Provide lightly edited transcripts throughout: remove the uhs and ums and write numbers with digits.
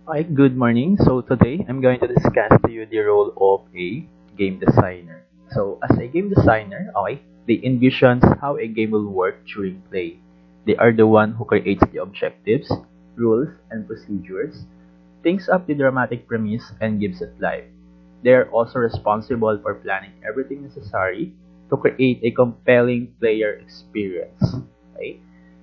Hi, good morning. So today I'm going to discuss to you the role of a game designer. So as a game designer, they envisions how a game will work during play. They are the one who creates the objectives, rules, and procedures, thinks up the dramatic premise, and gives it life. They are also responsible for planning everything necessary to create a compelling player experience. Okay?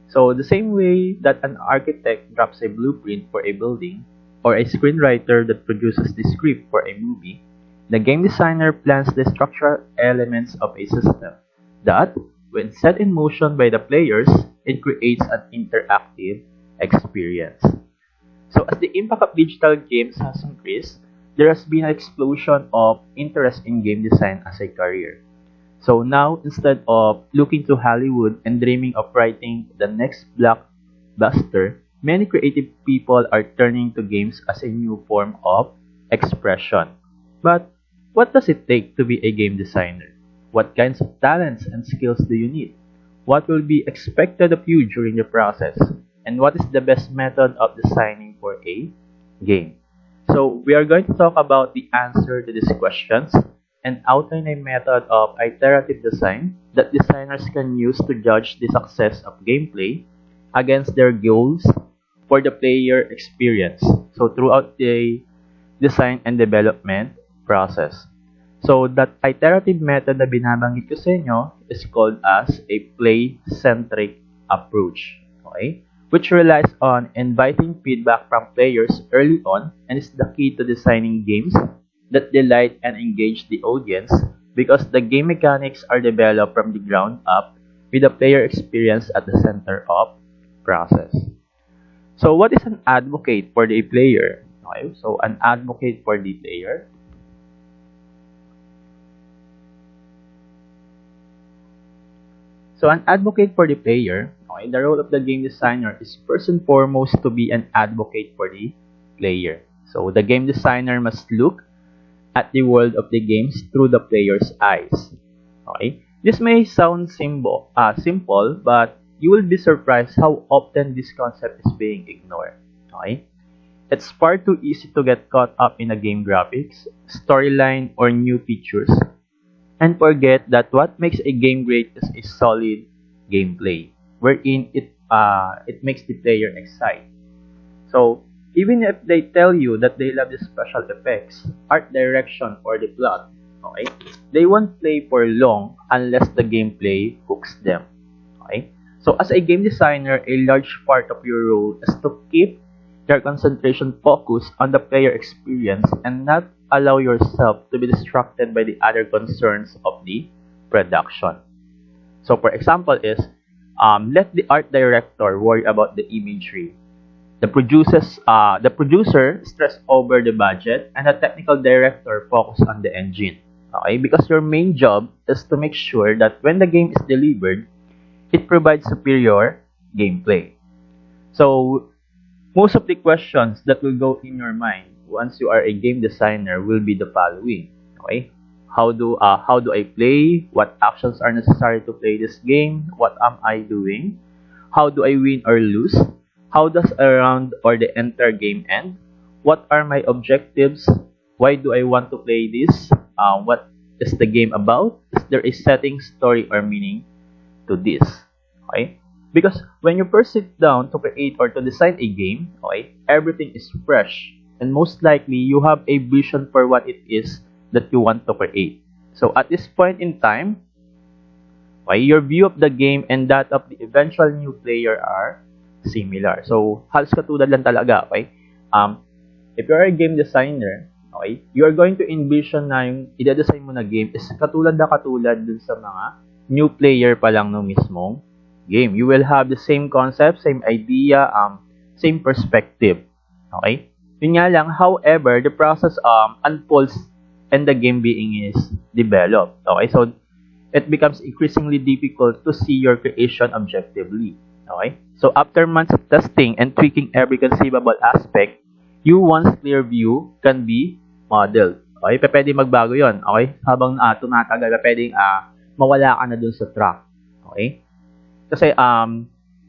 So the same way that an architect drafts a blueprint for a building, or a screenwriter that produces the script for a movie, the game designer plans the structural elements of a system that, when set in motion by the players, it creates an interactive experience. So as the impact of digital games has increased, there has been an explosion of interest in game design as a career. So now, instead of looking to Hollywood and dreaming of writing the next blockbuster, many creative people are turning to games as a new form of expression. But what does it take to be a game designer? What kinds of talents and skills do you need? What will be expected of you during the process? And what is the best method of designing for a game? So we are going to talk about the answer to these questions and outline a method of iterative design that designers can use to judge the success of gameplay against their goals for the player experience. So throughout the design and development process. So that iterative method na binabanggit ko sa inyo is called as a play-centric approach. Okay? Which relies on inviting feedback from players early on and is the key to designing games that delight and engage the audience because the game mechanics are developed from the ground up with the player experience at the center of process. So what is an advocate for the player? Okay, so an advocate for the player. So an advocate for the player, okay, the role of the game designer is first and foremost to be an advocate for the player. So the game designer must look at the world of the games through the player's eyes. Okay? This may sound simple, but you will be surprised how often this concept is being ignored. Okay? It's far too easy to get caught up in a game graphics, storyline, or new features, and forget that what makes a game great is a solid gameplay, wherein it makes the player excite. So even if they tell you that they love the special effects, art direction, or the plot, okay, they won't play for long unless the gameplay hooks them. Okay? So as a game designer, a large part of your role is to keep your concentration focused on the player experience and not allow yourself to be distracted by the other concerns of the production. So for example is, let the art director worry about the imagery. The producer stress over the budget, and the technical director focus on the engine. Okay, because your main job is to make sure that when the game is delivered, it provides superior gameplay. So most of the questions that will go in your mind once you are a game designer will be the following. Okay, how do I play? What actions are necessary to play this game? What am I doing? How do I win or lose? How does a round or the entire game end? What are my objectives? Why do I want to play this? What is the game about? Is there a setting, story, or meaning to this? Okay? Because when you first sit down to create or to design a game, okay, everything is fresh. And most likely, you have a vision for what it is that you want to create. So at this point in time, okay, your view of the game and that of the eventual new player are similar. So, halos katulad lang talaga, okay? If you're a game designer, okay, you are going to envision na yung i-design mo na game is katulad dun sa mga new player pa lang ng mismong game. You will have the same concept, same idea, same perspective. Okay? Yun nga lang, however, the process unfolds and the game being is developed. Okay? So, it becomes increasingly difficult to see your creation objectively. Okay? So, after months of testing and tweaking every conceivable aspect, you once clear view can be modeled. Okay? Pwede magbago yon. Okay? Habang tumatagal, pwedeng mawala ka na dun sa track. Okay? Kasi,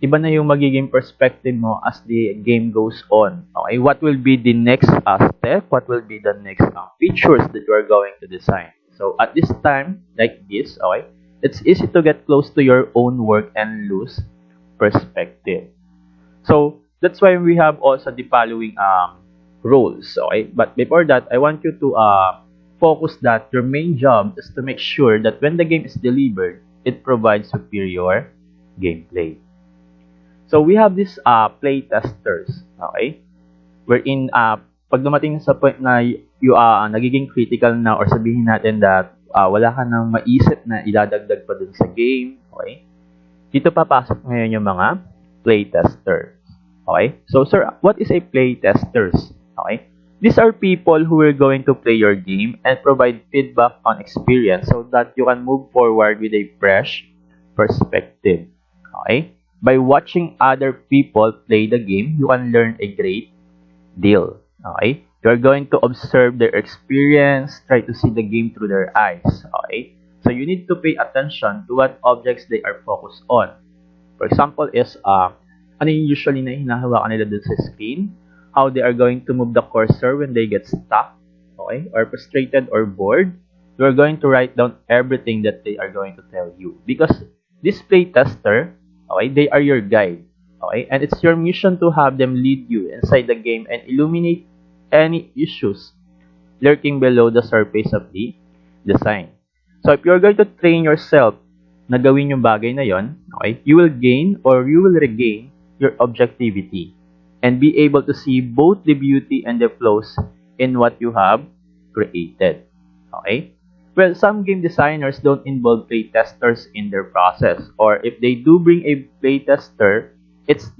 iba na yung magiging perspective mo as the game goes on. Okay, what will be the next step? What will be the next features that you are going to design? So at this time, like this, okay, it's easy to get close to your own work and lose perspective. So that's why we have also the following roles. Okay, but before that, I want you to focus that your main job is to make sure that when the game is delivered, it provides superior gameplay. So we have these playtesters, okay? Wherein pag dumating sa point na nagiging critical na or sabihin natin that wala ka nang maisip na idadagdag pa dun sa game, okay? Dito papasok ngayon yung mga playtesters. Okay? So sir, what is a playtesters? Okay? These are people who are going to play your game and provide feedback on experience so that you can move forward with a fresh perspective. Okay? By watching other people play the game, you can learn a great deal. Okay? You're going to observe their experience, try to see the game through their eyes. Okay? So you need to pay attention to what objects they are focused on. For example, is ano yung usually na hinahawakan nila dun sa screen, how they are going to move the cursor when they get stuck, okay, or frustrated or bored. You are going to write down everything that they are going to tell you. Because this playtester, okay, they are your guide, okay, and it's your mission to have them lead you inside the game and illuminate any issues lurking below the surface of the design. So if you're going to train yourself na gawin yung bagay na yon, okay, you will gain or you will regain your objectivity and be able to see both the beauty and the flaws in what you have created. Okay? Well, some game designers don't involve playtesters in their process, or if they do bring a playtester, it's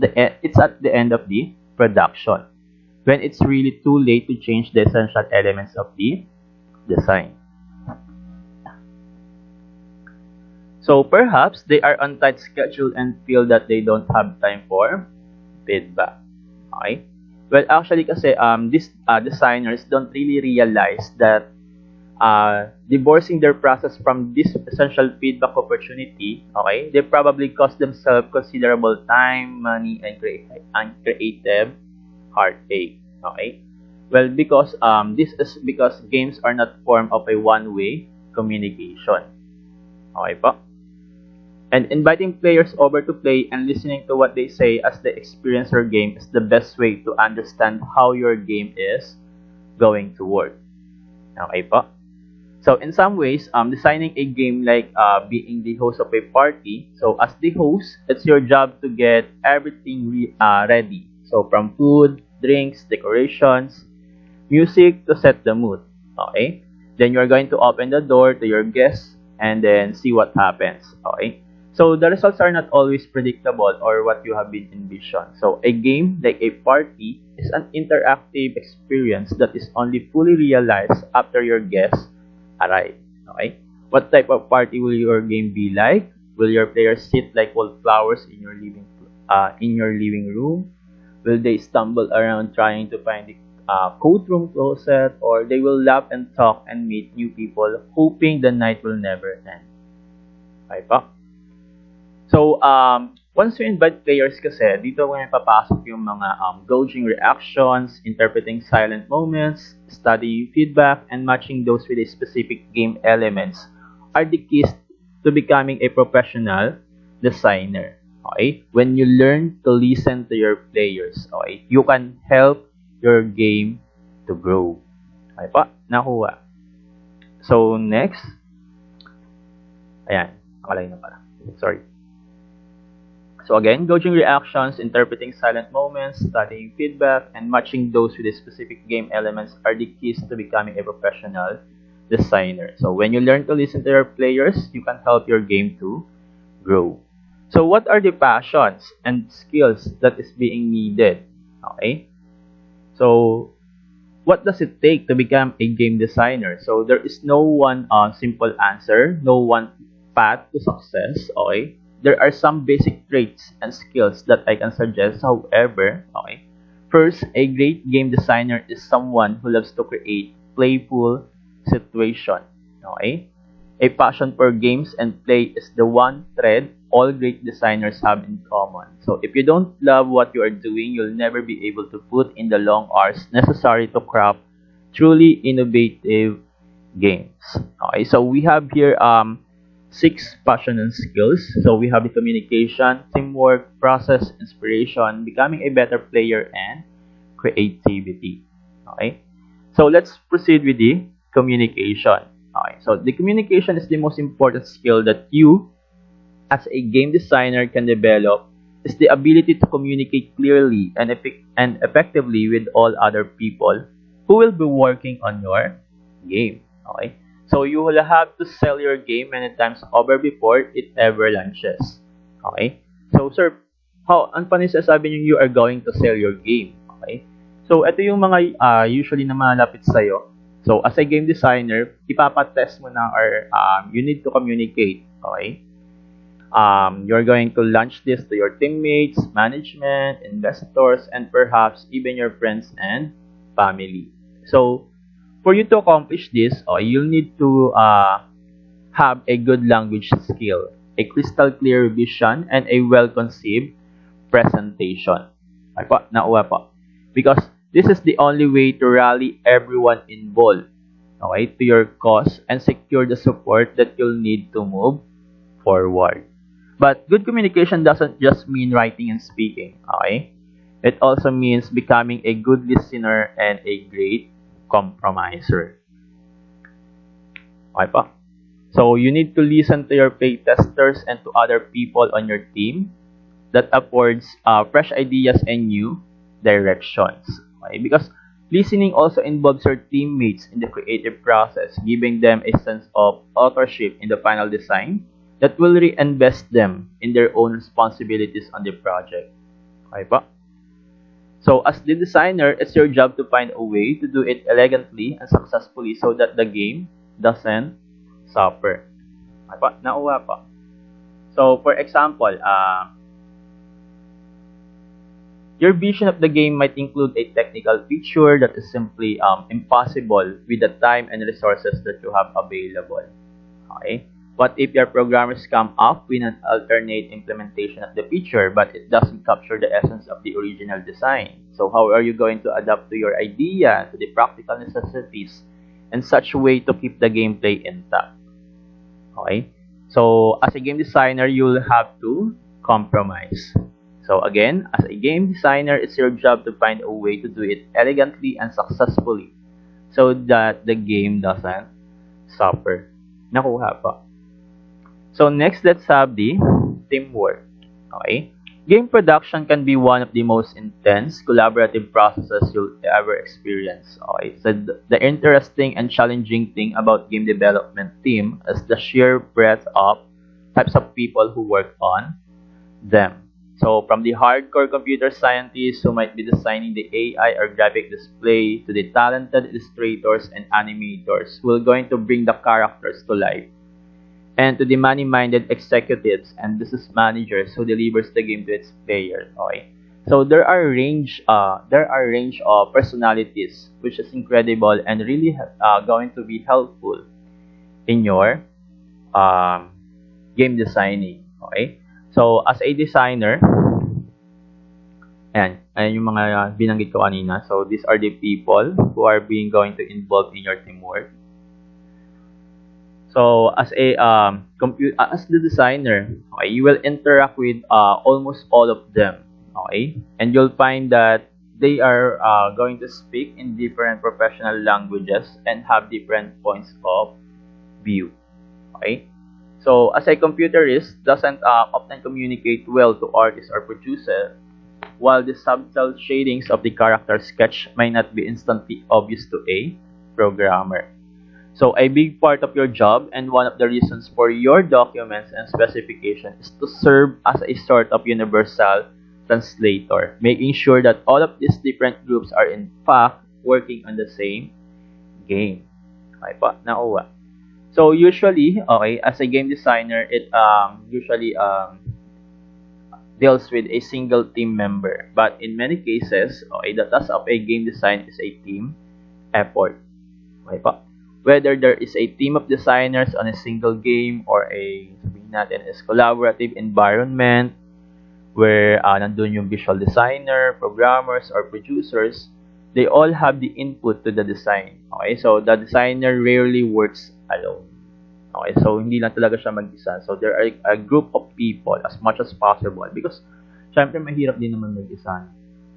at the end of the production, when it's really too late to change the essential elements of the design. So perhaps they are on tight schedule and feel that they don't have time for feedback. Okay? Well, actually kasi these designers don't really realize that divorcing their process from this essential feedback opportunity, okay, they probably cost themselves considerable time, money, and creative heartache. Okay? Well, because this is because games are not form of a one-way communication. Okay po? And inviting players over to play and listening to what they say as they experience your game is the best way to understand how your game is going to work. Okay po? So in some ways, designing a game like being the host of a party. So as the host, it's your job to get everything ready. So from food, drinks, decorations, music to set the mood. Okay? Then you're going to open the door to your guests and then see what happens. Okay? So the results are not always predictable or what you have been envisioned. So a game like a party is an interactive experience that is only fully realized after your guests arrive. Okay? What type of party will your game be like? Will your players sit like wallflowers in your living room? Will they stumble around trying to find the coat room closet, or they will laugh and talk and meet new people, hoping the night will never end? Okay pa? So, once you invite players kasi, dito ngayon papasok yung mga gauging reactions, interpreting silent moments, studying feedback, and matching those with a specific game elements are the keys to becoming a professional designer. Okay? When you learn to listen to your players, okay, you can help your game to grow. Okay pa? Nakuha. So, next. Ayan. Nakalagay na pala. Sorry. So again, gauging reactions, interpreting silent moments, studying feedback, and matching those with the specific game elements are the keys to becoming a professional designer. So when you learn to listen to your players, you can help your game to grow. So what are the passions and skills that is being needed? Okay. So what does it take to become a game designer? So there is no one simple answer, no one path to success. Okay. There are some basic traits and skills that I can suggest. However, okay, first, a great game designer is someone who loves to create playful situation. Okay, a passion for games and play is the one thread all great designers have in common. So if you don't love what you are doing, you'll never be able to put in the long hours necessary to craft truly innovative games. Okay, so we have here 6 passion and skills. So we have the communication, teamwork, process, inspiration, becoming a better player, and creativity. Okay, so let's proceed with the communication. Okay, so the communication is the most important skill that you as a game designer can develop is the ability to communicate clearly and effectively with all other people who will be working on your game. Okay? So you will have to sell your game many times over before it ever launches. Okay? So sir, how ang panisasabi niyo you are going to sell your game? Okay? So ito yung mga usually na malapit sa'yo. So as a game designer, ipapatest mo na or you need to communicate. Okay? You're going to launch this to your teammates, management, investors, and perhaps even your friends and family. So, for you to accomplish this, you'll need to have a good language skill, a crystal clear vision, and a well-conceived presentation. Ay po, nauwa po. Because this is the only way to rally everyone involved, okay, to your cause and secure the support that you'll need to move forward. But good communication doesn't just mean writing and speaking, okay? It also means becoming a good listener and a great compromiser. Okay pa? So, you need to listen to your playtesters and to other people on your team that affords fresh ideas and new directions. Okay? Because listening also involves your teammates in the creative process, giving them a sense of authorship in the final design that will reinvest them in their own responsibilities on the project. Okay pa? So, as the designer, it's your job to find a way to do it elegantly and successfully so that the game doesn't suffer. Okay pa? Nauwa pa. So, for example, your vision of the game might include a technical feature that is simply impossible with the time and resources that you have available. Okay? What if your programmers come up with an alternate implementation of the feature but it doesn't capture the essence of the original design? So how are you going to adapt to your idea, to the practical necessities, in such a way to keep the gameplay intact? Okay? So as a game designer, you'll have to compromise. So again, as a game designer, it's your job to find a way to do it elegantly and successfully so that the game doesn't suffer. Nakuha pa. So next, let's have the teamwork. Okay? Game production can be one of the most intense collaborative processes you'll ever experience. Okay? So the interesting and challenging thing about game development team is the sheer breadth of types of people who work on them. So from the hardcore computer scientists who might be designing the AI or graphic display to the talented illustrators and animators who are going to bring the characters to life, and to the money-minded executives and business managers who delivers the game to its players. Okay, so there are range of personalities, which is incredible and really going to be helpful in your game designing. Okay, so as a designer, ayan yung mga binanggit ko kanina. So these are the people who are going to involve in your teamwork. So as a as the designer, okay, you will interact with almost all of them, okay, and you'll find that they are going to speak in different professional languages and have different points of view, okay. So as a computerist doesn't often communicate well to artists or producers, while the subtle shadings of the character sketch might not be instantly obvious to a programmer. So a big part of your job and one of the reasons for your documents and specification is to serve as a sort of universal translator, making sure that all of these different groups are in fact working on the same game. Okay po, nauwa. So usually, okay, as a game designer, it usually deals with a single team member. But in many cases, okay, the task of a game design is a team effort. Okay po. Whether there is a team of designers on a single game or a natin is collaborative environment where nandun yung visual designer, programmers, or producers. They all have the input to the design. Okay, so the designer rarely works alone. Okay, so hindi lang talaga siya mag-isa. So there are a group of people as much as possible because syempre mahirap din naman mag-isa.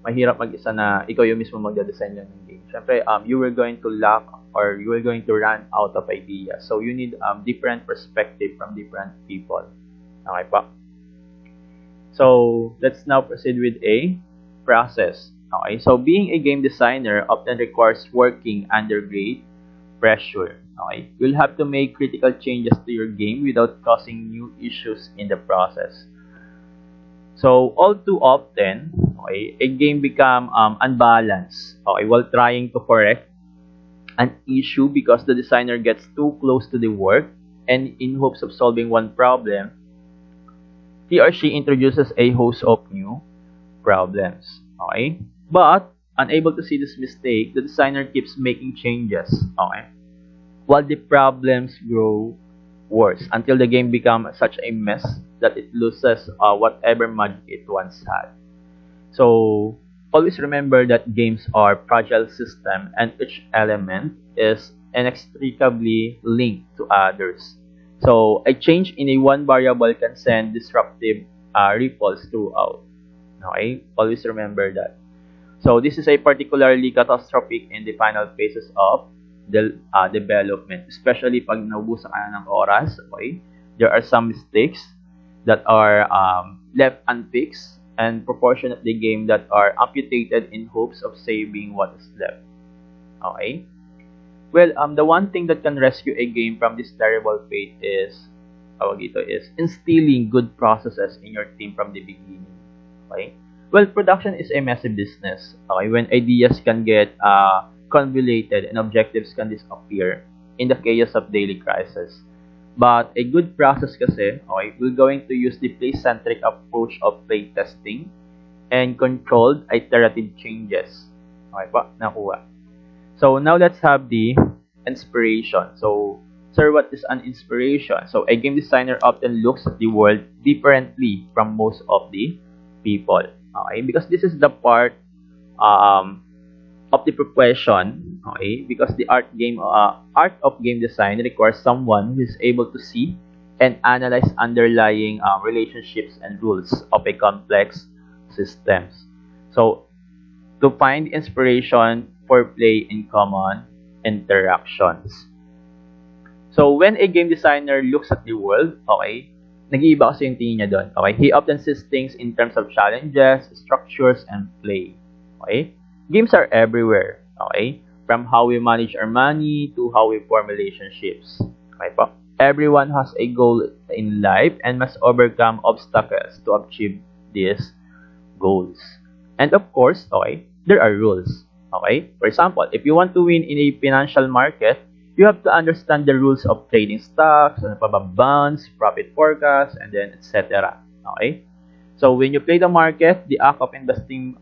Mahirap mag-isa na ikaw yung mismo magde-design lang ng game. Syempre you were going to lack or you were going to run out of ideas. So you need different perspective from different people. Okay pa? So let's now proceed with a process. Okay, so being a game designer often requires working under great pressure. Okay, you'll have to make critical changes to your game without causing new issues in the process. So all too often, okay, a game become unbalanced. Okay, while trying to correct an issue because the designer gets too close to the work and in hopes of solving one problem, he or she introduces a host of new problems. Okay, but unable to see this mistake, the designer keeps making changes. Okay, while the problems grow worse until the game becomes such a mess that it loses whatever magic it once had. So always remember that games are fragile system and each element is inextricably linked to others. So a change in a one variable can send disruptive ripples throughout. Okay, always remember that. So this is a particularly catastrophic in the final phases of the development, especially pag naubusan ka na ng oras. Okay, there are some mistakes that are left unfixed and proportion of the game that are amputated in hopes of saving what is left. Okay. Well, the one thing that can rescue a game from this terrible fate is instilling good processes in your team from the beginning. Okay. Well, production is a messy business. Okay, when ideas can get convoluted and objectives can disappear in the chaos of daily crisis. But a good process kasi, okay, we're going to use the play-centric approach of playtesting and controlled iterative changes. Okay pa, nakuha. So now let's have the inspiration. So, sir, what is an inspiration? So a game designer often looks at the world differently from most of the people. Okay, because this is the part of the profession. Okay, because the art of game design requires someone who is able to see and analyze underlying relationships and rules of a complex systems. So to find inspiration for play in common interactions. So when a game designer looks at the world, okay, nag-iiba kasi yung tingin niya doon. Okay, he often sees things in terms of challenges, structures, and play. Okay, games are everywhere. Okay, from how we manage our money to how we form relationships. Okay po? Everyone has a goal in life and must overcome obstacles to achieve these goals. And of course, okay, there are rules. Okay, for example, if you want to win in a financial market, you have to understand the rules of trading stocks, bonds, profit forecast, and then etc. Okay, so when you play the market, the act of investing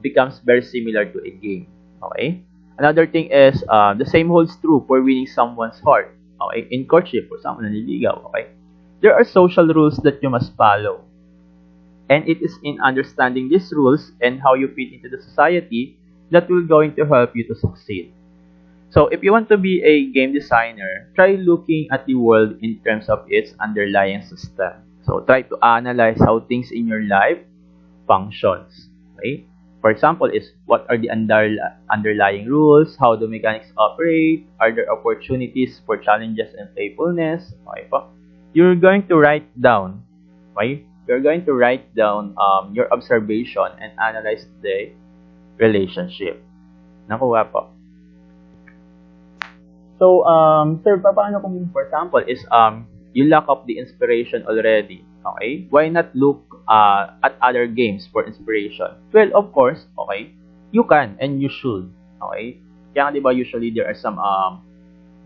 becomes very similar to a game. Okay, another thing is the same holds true for winning someone's heart. Okay, in courtship, for someone naniligaw. Okay, there are social rules that you must follow, and it is in understanding these rules and how you fit into the society that will going to help you to succeed. So if you want to be a game designer, try looking at the world in terms of its underlying system. So try to analyze how things in your life functions. Okay? For example, is what are the underlying rules? How do mechanics operate? Are there opportunities for challenges and playfulness? Okay po? You're going to write down. Okay? You're going to write down your observation and analyze the relationship. Nakuha po. So, sir, paano kung, for example, is you lack of the inspiration already? Okay? Why not look at other games for inspiration? Well, of course, okay, you can and you should. Okay? Kaya di ba usually there are some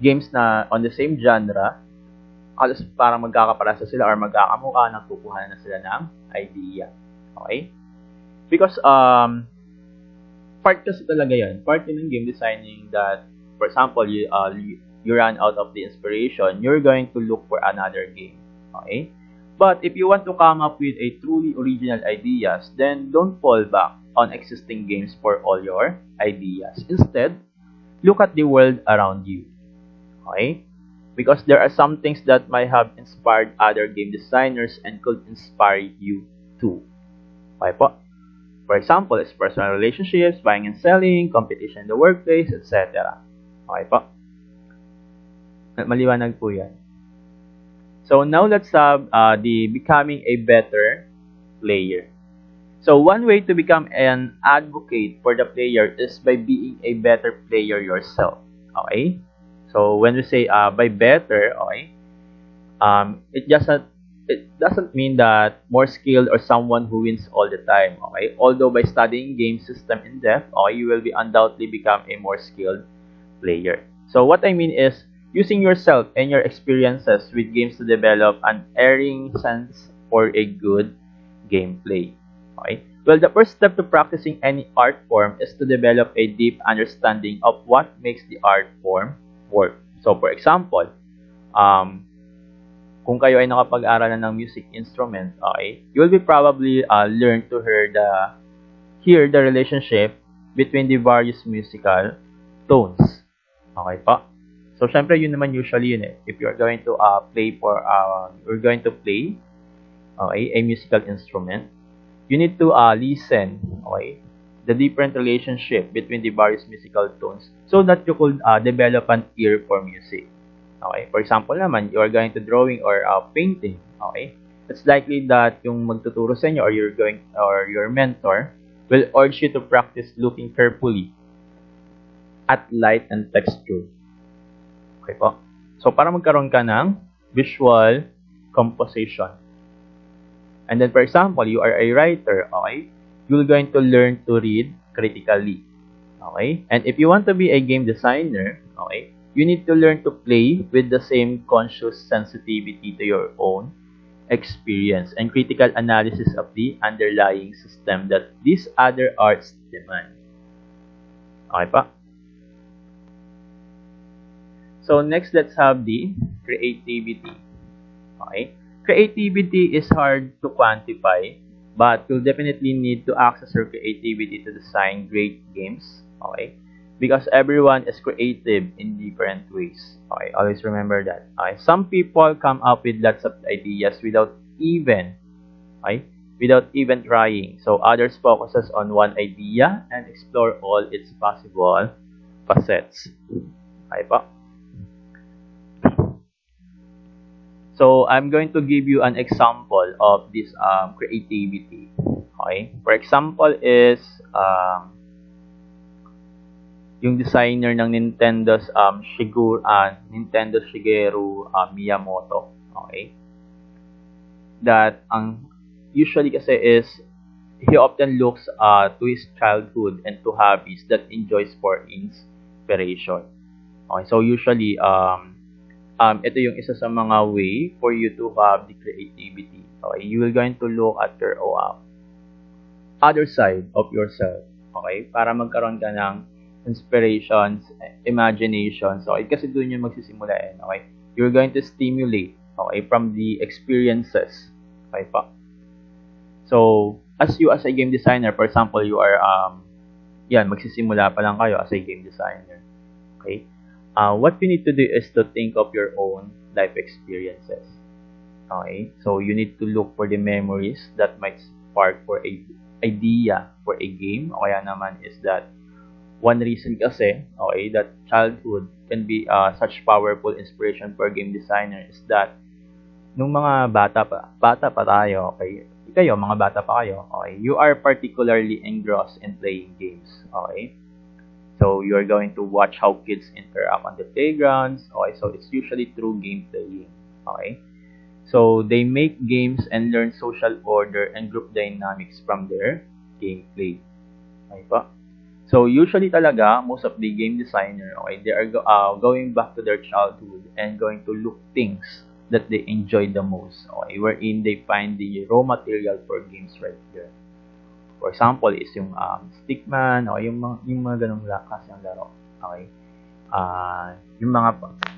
games na on the same genre, halos parang magkakaparasa sila or magkakamukha, nagkukuha na sila ng idea. Okay? Because part kasi talaga yan. Part yun ng game designing that, for example, you run out of the inspiration, you're going to look for another game. Okay? But if you want to come up with a truly original ideas, then don't fall back on existing games for all your ideas. Instead, look at the world around you. Okay? Because there are some things that might have inspired other game designers and could inspire you too. Okay po? For example, it's personal relationships, buying and selling, competition in the workplace, etc. Okay po? Maliwanag po yan. So now let's have the becoming a better player. So one way to become an advocate for the player is by being a better player yourself. Okay? So when we say by better, okay, it doesn't mean that more skilled or someone who wins all the time. Okay? Although by studying game system in depth, okay, you will be undoubtedly become a more skilled player. So what I mean is using yourself and your experiences with games to develop an erring sense for a good gameplay. Okay? Well, the first step to practicing any art form is to develop a deep understanding of what makes the art form work. So, for example, kung kayo ay nakapag-aralan ng music instrument, okay, you will be probably learn to hear the relationship between the various musical tones. Okay pa? So, syempre, yun naman usually yun eh. If you're going to play, okay, a musical instrument, you need to listen, okay, the different relationship between the various musical tones so that you could develop an ear for music. Okay, for example naman, you are going to drawing or painting, okay, it's likely that yung magtuturo sa inyo or your mentor will urge you to practice looking carefully at light and texture. Okay po. So, para magkaroon ka ng visual composition. And then, for example, you are a writer, okay? You're going to learn to read critically, okay? And if you want to be a game designer, okay, you need to learn to play with the same conscious sensitivity to your own experience and critical analysis of the underlying system that these other arts demand. Okay pa? So next, let's have the creativity. Okay? Creativity is hard to quantify, but you'll definitely need to access your creativity to design great games. Okay? Because everyone is creative in different ways. Okay? Always remember that. Okay? Some people come up with lots of ideas without even trying. So others focuses on one idea and explore all its possible facets. Okay po? So, I'm going to give you an example of this creativity. Okay? For example is yung designer ng Nintendo's Nintendo Shigeru Miyamoto. Okay? That usually kasi is he often looks to his childhood and to hobbies that enjoys for inspiration. Okay? So, usually ito yung isa sa mga way for you to have the creativity. Okay? You will going to look at your other side of yourself. Okay? Para magkaroon ka ng inspirations, imaginations. Okay? Kasi doon yung magsisimula eh. Okay? You're going to stimulate, okay, from the experiences. Okay pa? So, as a game designer, for example, you are, magsisimula pa lang kayo as a game designer. Okay? What you need to do is to think of your own life experiences. Okay? So, you need to look for the memories that might spark for a idea for a game. O kaya naman is that one reason kasi, okay, that childhood can be such powerful inspiration for a game designer is that nung mga bata pa tayo, okay, mga bata pa kayo, okay, you are particularly engrossed in playing games. Okay? So, you're going to watch how kids interact on the playgrounds. Okay, so it's usually through game playing. Okay, so they make games and learn social order and group dynamics from their gameplay. Okay pa? So, usually talaga, most of the game designer, okay, they are going back to their childhood and going to look things that they enjoy the most. Okay, wherein they find the raw material for games right there. For example, is yung Stickman o yung mga ganung klaseng laro. Okay? Yung mga,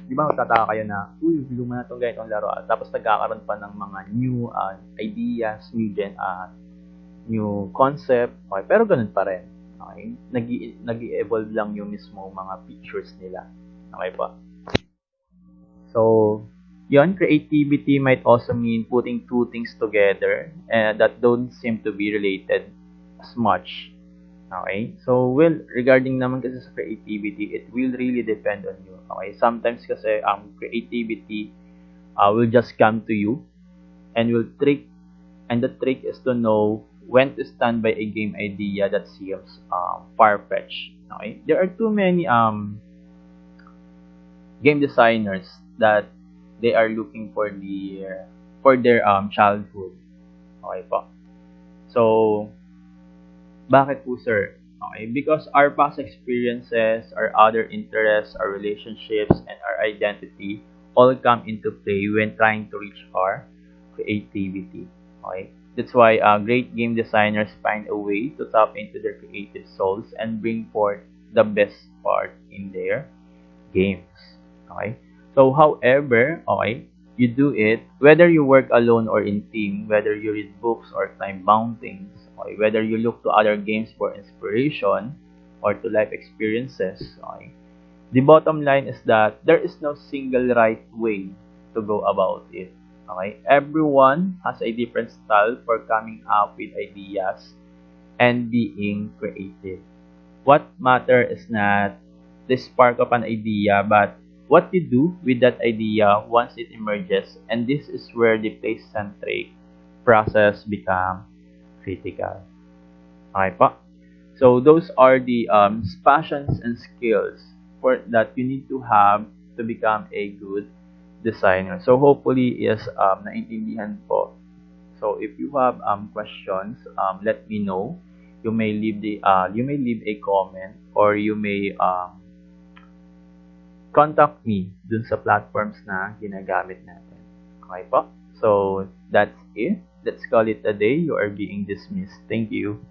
di ba magtataka kayo na, uy, luma na itong ganitong laro. Tapos nagkakaroon pa ng mga new ideas, new concept. Okay, pero ganun pa rin. Okay? Nag-i-evolve lang yung mismo mga features nila. Okay pa. So, yon creativity might also mean putting two things together that don't seem to be related as much. Okay? So, well, regarding naman kasi sa creativity, it will really depend on you. Okay? Sometimes kasi creativity will just come to you and the trick is to know when to stand by a game idea that seems far-fetched. Okay? There are too many game designers that they are looking for their childhood. Okay po. So, bakit po, sir? Okay, because our past experiences, our other interests, our relationships, and our identity all come into play when trying to reach our creativity. Okay? That's why great game designers find a way to tap into their creative souls and bring forth the best part in their games. Okay? So, however, okay, you do it, whether you work alone or in team, whether you read books or climb mountains, okay, whether you look to other games for inspiration or to life experiences, okay, the bottom line is that there is no single right way to go about it. Okay? Everyone has a different style for coming up with ideas and being creative. What matters is not the spark of an idea, but what you do with that idea once it emerges, and this is where the place-centric process becomes critical. Okay po? So those are the passions and skills for that you need to have to become a good designer. So hopefully is naintindihan po. So if you have questions, let me know. You may leave a comment or you may contact me dun sa platforms na ginagamit natin. Okay po? So that's it. Let's call it a day. You are being dismissed. Thank you.